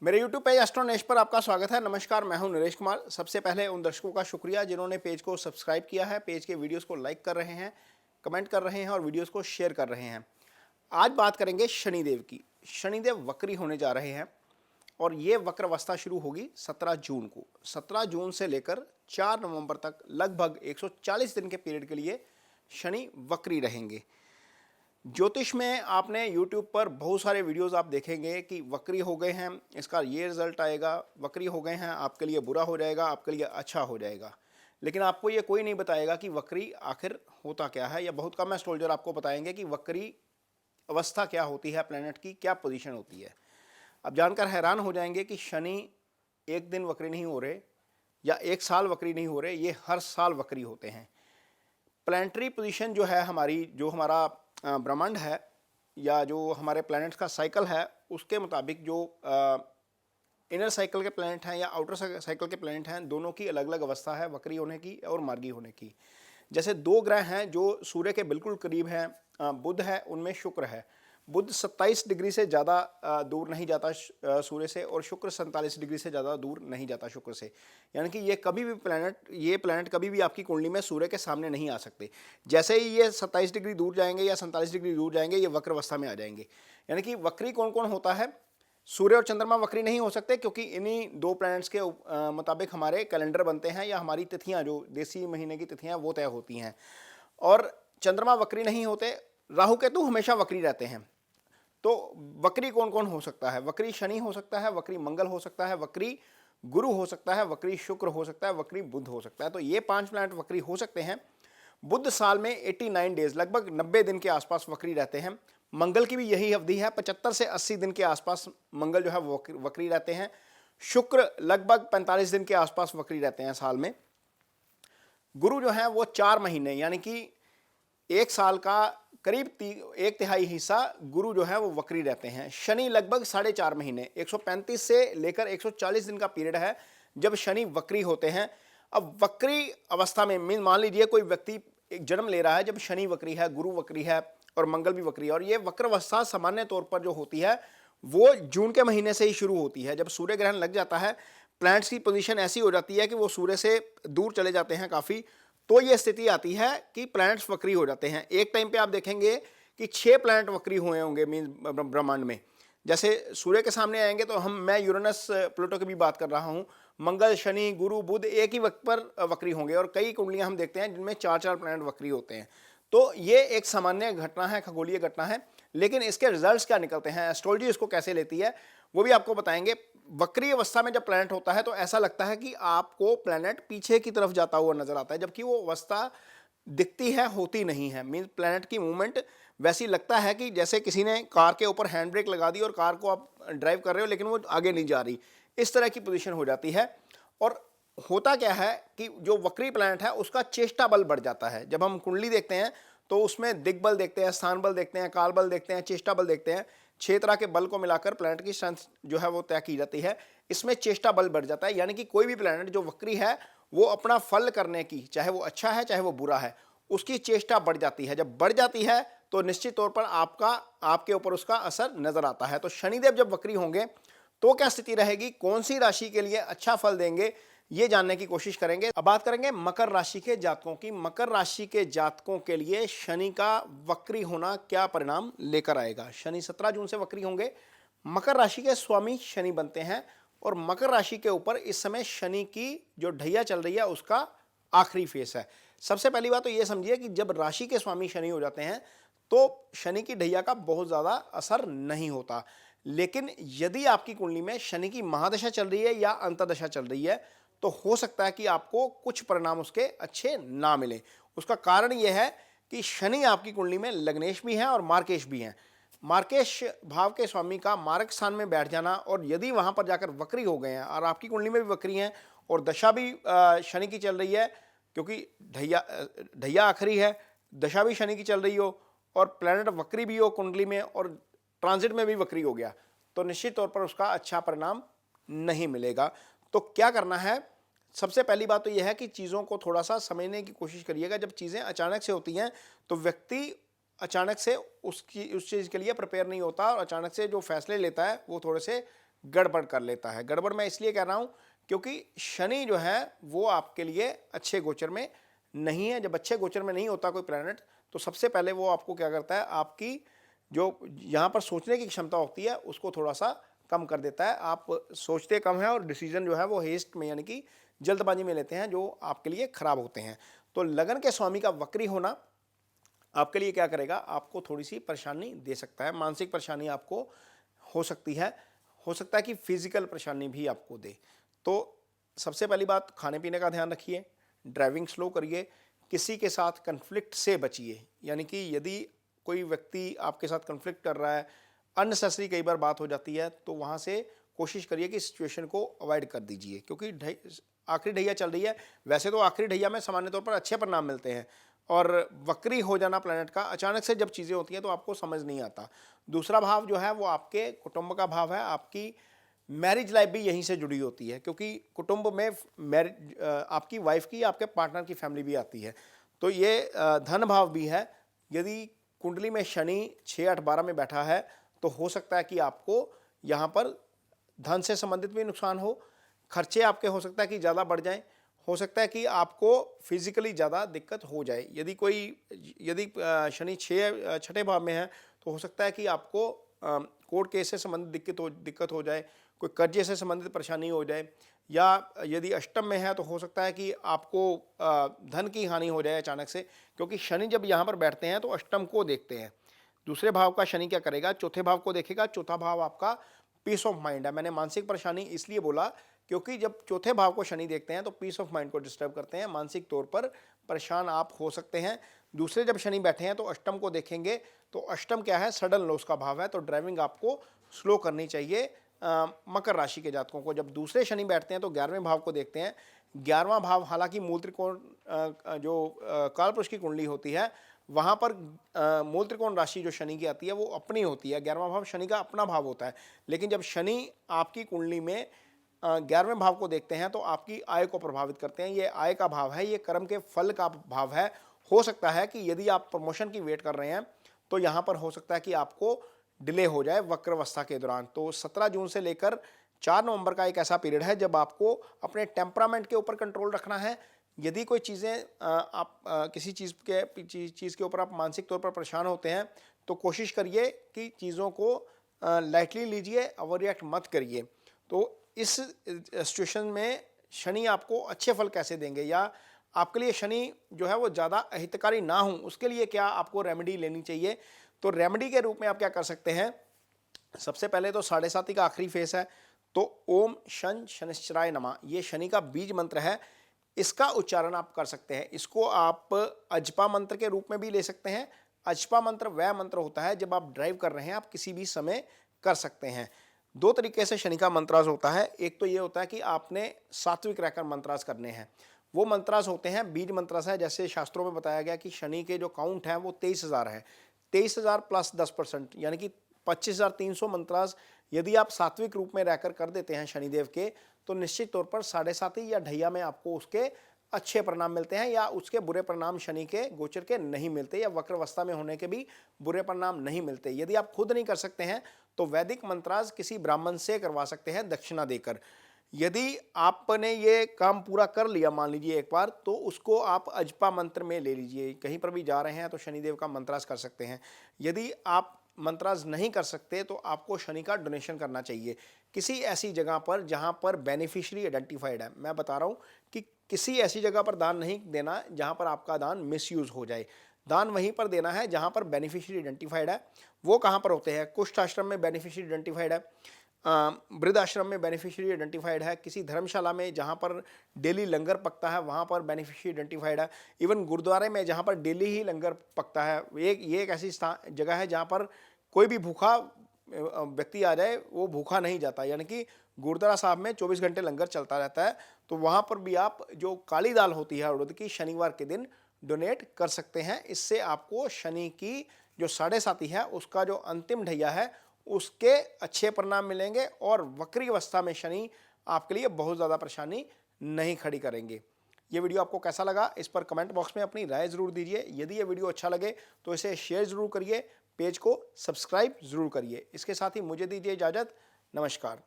मेरे YouTube page एस्ट्रोनेश पर आपका स्वागत है। नमस्कार, मैं हूं नरेश कुमार। सबसे पहले उन दर्शकों का शुक्रिया जिन्होंने पेज को सब्सक्राइब किया है, पेज के वीडियोस को लाइक कर रहे हैं, कमेंट कर रहे हैं और वीडियोस को शेयर कर रहे हैं। आज बात करेंगे शनिदेव की। शनिदेव वक्री होने जा रहे हैं और ये वक्र अवस्था शुरू होगी 17 जून को। 17 जून से लेकर 4 नवंबर तक लगभग 140 दिन के पीरियड के लिए शनि वक्री रहेंगे। ज्योतिष में आपने YouTube पर बहुत सारे वीडियोस आप देखेंगे कि वक्री हो गए हैं, इसका ये रिजल्ट आएगा, वक्री हो गए हैं, आपके लिए बुरा हो जाएगा, आपके लिए अच्छा हो जाएगा। लेकिन आपको ये कोई नहीं बताएगा कि वक्री आखिर होता क्या है, या बहुत कम एस्ट्रोलॉजर आपको बताएंगे कि वक्री अवस्था क्या होती है, प्लैनेट की क्या पोजीशन होती है। अब जानकर हैरान हो जाएंगे कि शनि एक दिन वक्री नहीं हो रहे या एक साल वक्री नहीं हो रहे, ये हर साल वक्री होते हैं। प्लैनेटरी पोजीशन जो है हमारी, जो हमारा ब्रह्मांड है या जो हमारे प्लैनेट्स का साइकिल है, उसके मुताबिक जो इनर साइकिल के प्लैनेट हैं या आउटर साइकिल के प्लैनेट हैं, दोनों की अलग अलग अवस्था है वक्री होने की और मार्गी होने की। जैसे दो ग्रह हैं जो सूर्य के बिल्कुल करीब हैं, बुध है, उनमें शुक्र है। बुध 27 डिग्री से ज़्यादा दूर नहीं जाता सूर्य से, और शुक्र 47 डिग्री से ज़्यादा दूर नहीं जाता शुक्र से। यानी कि ये कभी भी ये प्लैनेट कभी भी आपकी कुंडली में सूर्य के सामने नहीं आ सकते। जैसे ही ये 27 डिग्री दूर जाएंगे या 47 डिग्री दूर जाएंगे, ये वक्र अवस्था में आ जाएंगे। यानी कि वक्री कौन कौन होता है? सूर्य और चंद्रमा वक्री नहीं हो सकते, क्योंकि इन्हीं दो प्लैनेट्स के मुताबिक हमारे कैलेंडर बनते हैं या हमारी तिथियाँ, जो देसी महीने की तिथियाँ, वो तय होती हैं। और चंद्रमा वक्री नहीं होते, राहु केतु हमेशा वक्री रहते हैं। तो वक्री कौन कौन हो सकता है? वक्री शनि हो सकता है, वक्री मंगल हो सकता है, वक्री गुरु हो सकता है, वक्री शुक्र हो सकता है, वक्री बुध हो सकता है। तो ये 5 प्लैनेट वक्री हो सकते हैं। बुध साल में 89 डेज, लगभग 90 दिन के आसपास वक्री रहते हैं। मंगल की भी यही अवधि है, 75 से 80 दिन के आसपास मंगल जो है वो वक्री रहते हैं। शुक्र लगभग 45 दिन के आसपास वक्री रहते हैं साल में। गुरु जो है वो 4 महीने, यानी कि एक साल का करीब 1/3 हिस्सा गुरु जो है वो वक्री रहते हैं। शनि लगभग 4.5 महीने, 135 से लेकर 140 दिन का पीरियड है जब शनि वक्री होते हैं। अब वक्री अवस्था में मान लीजिए कोई व्यक्ति एक जन्म ले रहा है जब शनि वक्री है, गुरु वक्री है और मंगल भी वक्री है, और ये वक्र अवस्था सामान्य तौर पर जो होती है वो जून के महीने से ही शुरू होती है। जब सूर्य ग्रहण लग जाता है, प्लैनेट्स की पोजीशन ऐसी हो जाती है कि वो सूर्य से दूर चले जाते हैं काफ़ी, तो ये स्थिति आती है कि प्लैनेट्स वक्री हो जाते हैं। एक टाइम पे आप देखेंगे कि 6 प्लैनेट वक्री हुए होंगे मीन ब्रह्मांड में। जैसे सूर्य के सामने आएंगे तो मैं यूरेनस प्लूटो की भी बात कर रहा हूँ, मंगल शनि गुरु बुध एक ही वक्त पर वक्री होंगे, और कई कुंडलियां हम देखते हैं जिनमें 4-4 प्लैनेट वक्री होते हैं। तो ये एक सामान्य घटना है, खगोलीय घटना है। लेकिन इसके रिजल्ट्स क्या निकलते हैं, एस्ट्रोलॉजी इसको कैसे लेती है, वो भी आपको बताएंगे। वक्री अवस्था में जब प्लैनेट होता है तो ऐसा लगता है कि आपको प्लैनेट पीछे की तरफ जाता हुआ नजर आता है, जबकि वो अवस्था दिखती है, होती नहीं है। मीन प्लैनेट की मूवमेंट वैसी लगता है कि जैसे किसी ने कार के ऊपर हैंड ब्रेक लगा दी और कार को आप ड्राइव कर रहे हो लेकिन वो आगे नहीं जा रही, इस तरह की पोजीशन हो जाती है। और होता क्या है कि जो वक्री प्लैनेट है उसका चेष्टा बल बढ़ जाता है। जब हम कुंडली देखते हैं तो उसमें दिग्बल देखते हैं, स्थान बल देखते हैं, काल बल देखते हैं, चेष्टा बल देखते हैं। 6 तरह के बल को मिलाकर प्लैनेट की स्ट्रेंथ जो है वो तय की जाती है। इसमें चेष्टा बल बढ़ जाता है, यानी कि कोई भी प्लैनेट जो वक्री है वो अपना फल करने की, चाहे वो अच्छा है चाहे वो बुरा है, उसकी चेष्टा बढ़ जाती है। जब बढ़ जाती है तो निश्चित तौर पर आपके ऊपर उसका असर नजर आता है। तो शनिदेव जब वक्री होंगे तो क्या स्थिति रहेगी, कौन सी राशि के लिए अच्छा फल देंगे, ये जानने की कोशिश करेंगे। अब बात करेंगे मकर राशि के जातकों की। मकर राशि के जातकों के लिए शनि का वक्री होना क्या परिणाम लेकर आएगा। शनि 17 जून से वक्री होंगे। मकर राशि के स्वामी शनि बनते हैं, और मकर राशि के ऊपर इस समय शनि की जो ढैया चल रही है उसका आखिरी फेस है। सबसे पहली बात तो ये समझिए कि जब राशि के स्वामी शनि हो जाते हैं तो शनि की ढैया का बहुत ज़्यादा असर नहीं होता। लेकिन यदि आपकी कुंडली में शनि की महादशा चल रही है या अंतर्दशा चल रही है तो हो सकता है कि आपको कुछ परिणाम उसके अच्छे ना मिले। उसका कारण यह है कि शनि आपकी कुंडली में लग्नेश भी हैं और मार्केश भी हैं। मार्केश भाव के स्वामी का मार्क स्थान में बैठ जाना, और यदि वहां पर जाकर वक्री हो गए हैं और आपकी कुंडली में भी वक्री हैं और दशा भी शनि की चल रही है, क्योंकि ढैया आखिरी है, दशा भी शनि की चल रही हो और प्लैनेट वक्री भी हो कुंडली में और ट्रांजिट में भी वक्री हो गया, तो निश्चित तौर पर उसका अच्छा परिणाम नहीं मिलेगा। तो क्या करना है, सबसे पहली बात तो यह है कि चीज़ों को थोड़ा सा समझने की कोशिश करिएगा। जब चीज़ें अचानक से होती हैं तो व्यक्ति अचानक से उस चीज़ के लिए प्रिपेयर नहीं होता, और अचानक से जो फैसले लेता है वो थोड़े से गड़बड़ कर लेता है। गड़बड़ मैं इसलिए कह रहा हूँ क्योंकि शनि जो है वो आपके लिए अच्छे गोचर में नहीं है। जब अच्छे गोचर में नहीं होता कोई प्लैनेट तो सबसे पहले वो आपको क्या करता है, आपकी जो यहाँ पर सोचने की क्षमता होती है उसको थोड़ा सा कम कर देता है। आप सोचते कम हैं और डिसीजन जो है वो हेस्ट में यानी कि जल्दबाजी में लेते हैं, जो आपके लिए खराब होते हैं। तो लगन के स्वामी का वक्री होना आपके लिए क्या करेगा, आपको थोड़ी सी परेशानी दे सकता है। मानसिक परेशानी आपको हो सकती है, हो सकता है कि फिजिकल परेशानी भी आपको दे। तो सबसे पहली बात, खाने पीने का ध्यान रखिए, ड्राइविंग स्लो करिए, किसी के साथ कन्फ्लिक्ट से बचिए। यानी कि यदि कोई व्यक्ति आपके साथ कन्फ्लिक्ट कर रहा है, अननेसेसरी कई बार बात हो जाती है, तो वहाँ से कोशिश करिए कि सिचुएशन को अवॉइड कर दीजिए, क्योंकि आखिरी ढैया चल रही है। वैसे तो आखिरी ढैया में सामान्य तौर पर अच्छे परिणाम मिलते हैं, और वक्री हो जाना प्लैनेट का अचानक से जब चीज़ें होती हैं तो आपको समझ नहीं आता। दूसरा भाव जो है वो आपके कुटुंब का भाव है, आपकी मैरिज लाइफ भी यहीं से जुड़ी होती है, क्योंकि कुटुंब में मैरिज आपकी वाइफ की, आपके पार्टनर की फैमिली भी आती है। तो ये धन भाव भी है। यदि कुंडली में शनि 6, 8, 12 में बैठा है तो हो सकता है कि आपको यहाँ पर धन से संबंधित भी नुकसान हो, खर्चे आपके हो सकता है कि ज़्यादा बढ़ जाएं, हो सकता है कि आपको फिजिकली ज़्यादा दिक्कत हो जाए। यदि शनि 6 भाव में है तो हो सकता है कि आपको कोर्ट केस से संबंधित दिक्कत हो जाए, कोई कर्जे से संबंधित परेशानी हो जाए, या यदि अष्टम में है तो हो सकता है कि आपको धन की हानि हो जाए अचानक से, क्योंकि शनि जब यहाँ पर बैठते हैं तो अष्टम को देखते हैं। दूसरे भाव का शनि क्या करेगा, चौथे भाव को देखेगा। चौथा भाव आपका पीस ऑफ माइंड है। मैंने मानसिक परेशानी इसलिए बोला क्योंकि जब चौथे भाव को शनि देखते हैं तो पीस ऑफ माइंड को डिस्टर्ब करते हैं, मानसिक तौर पर परेशान आप हो सकते हैं। दूसरे जब शनि बैठे हैं तो अष्टम को देखेंगे, तो अष्टम क्या है, सडन लॉस का भाव है, तो ड्राइविंग आपको स्लो करनी चाहिए। मकर राशि के जातकों को जब दूसरे शनि बैठते हैं तो 11वें भाव को देखते हैं। 11वां भाव हालांकि मूल त्रिकोण जो कालपुरुष की कुंडली होती है वहाँ पर मूल त्रिकोण राशि जो शनि की आती है वो अपनी होती है। 11वां भाव शनि का अपना भाव होता है, लेकिन जब शनि आपकी कुंडली में 11वें भाव को देखते हैं तो आपकी आय को प्रभावित करते हैं। ये आय का भाव है, ये कर्म के फल का भाव है। हो सकता है कि यदि आप प्रमोशन की वेट कर रहे हैं तो यहाँ पर हो सकता है कि आपको डिले हो जाए वक्रावस्था के दौरान। तो 17 जून से लेकर 4 नवंबर का एक ऐसा पीरियड है जब आपको अपने टेम्परामेंट के ऊपर कंट्रोल रखना है। यदि कोई चीज़ें आप किसी चीज़ के ऊपर आप मानसिक तौर पर परेशान होते हैं तो कोशिश करिए कि चीज़ों को लाइटली लीजिए, ओवर रिएक्ट मत करिए। तो इस सिचुएशन में शनि आपको अच्छे फल कैसे देंगे, या आपके लिए शनि जो है वो ज़्यादा अहितकारी ना हो, उसके लिए क्या आपको रेमेडी लेनी चाहिए। तो रेमेडी के रूप में आप क्या कर सकते हैं, सबसे पहले तो 7.5 का आखिरी फेस है, तो ओम शन शनिश्चराय नमः, ये शनि का बीज मंत्र है, इसका उच्चारण आप कर सकते हैं। इसको आप अजपा मंत्र के रूप में भी ले सकते हैं। अजपा मंत्र वह मंत्र होता है जब आप ड्राइव कर रहे हैं, आप किसी भी समय कर सकते हैं। 2 तरीके से शनि का मंत्रास होता है। एक तो ये होता है कि आपने सात्विक रहकर मंत्रास करने हैं। वो मंत्रास होते हैं बीज मंत्रास है। जैसे शास्त्रों में बताया गया कि शनि के जो काउंट हैं वो 23,000 है। 23,000 प्लस 10% यानी कि 25,300 मंत्रास यदि आप सात्विक रूप में रहकर कर देते हैं शनिदेव के, तो निश्चित तौर पर 7.5 या ढैया में आपको उसके अच्छे परिणाम मिलते हैं, या उसके बुरे परिणाम शनि के गोचर के नहीं मिलते, या वक्रावस्था में होने के भी बुरे परिणाम नहीं मिलते। यदि आप खुद नहीं कर सकते हैं तो वैदिक मंत्रास किसी ब्राह्मण से करवा सकते हैं दक्षिणा देकर। यदि आपने ये काम पूरा कर लिया मान लीजिए एक बार, तो उसको आप अजपा मंत्र में ले लीजिए। कहीं पर भी जा रहे हैं तो शनिदेव का मंत्रास कर सकते हैं। यदि आप मंत्रास नहीं कर सकते तो आपको शनि का डोनेशन करना चाहिए किसी ऐसी जगह पर जहां पर बेनिफिशियरी आइडेंटिफाइड है। मैं बता रहा हूं कि किसी ऐसी जगह पर दान नहीं देना जहां पर आपका दान मिसयूज हो जाए। दान वहीं पर देना है जहां पर बेनिफिशियरी आइडेंटिफाइड है। वो कहां पर होते हैं, कुष्ठ आश्रम में बेनिफिशियरी आइडेंटिफाइड है, वृद्ध आश्रम में बेनिफिशियरी आइडेंटिफाइड है, किसी धर्मशाला में जहाँ पर डेली लंगर पकता है वहाँ पर बेनिफिशियरी आइडेंटिफाइड है, इवन गुरुद्वारे में जहाँ पर डेली ही लंगर पकता है। ये एक ऐसी जगह है जहाँ पर कोई भी भूखा व्यक्ति आ जाए वो भूखा नहीं जाता, यानी कि गुरुद्वारा साहब में 24 घंटे लंगर चलता रहता है। तो वहाँ पर भी आप जो काली दाल होती है उड़द की, शनिवार के दिन डोनेट कर सकते हैं। इससे आपको शनि की जो 7.5 है उसका जो अंतिम ढैया है उसके अच्छे परिणाम मिलेंगे, और वक्री अवस्था में शनि आपके लिए बहुत ज़्यादा परेशानी नहीं खड़ी करेंगे। ये वीडियो आपको कैसा लगा इस पर कमेंट बॉक्स में अपनी राय ज़रूर दीजिए। यदि ये वीडियो अच्छा लगे तो इसे शेयर ज़रूर करिए, पेज को सब्सक्राइब ज़रूर करिए। इसके साथ ही मुझे दीजिए इजाज़त। नमस्कार।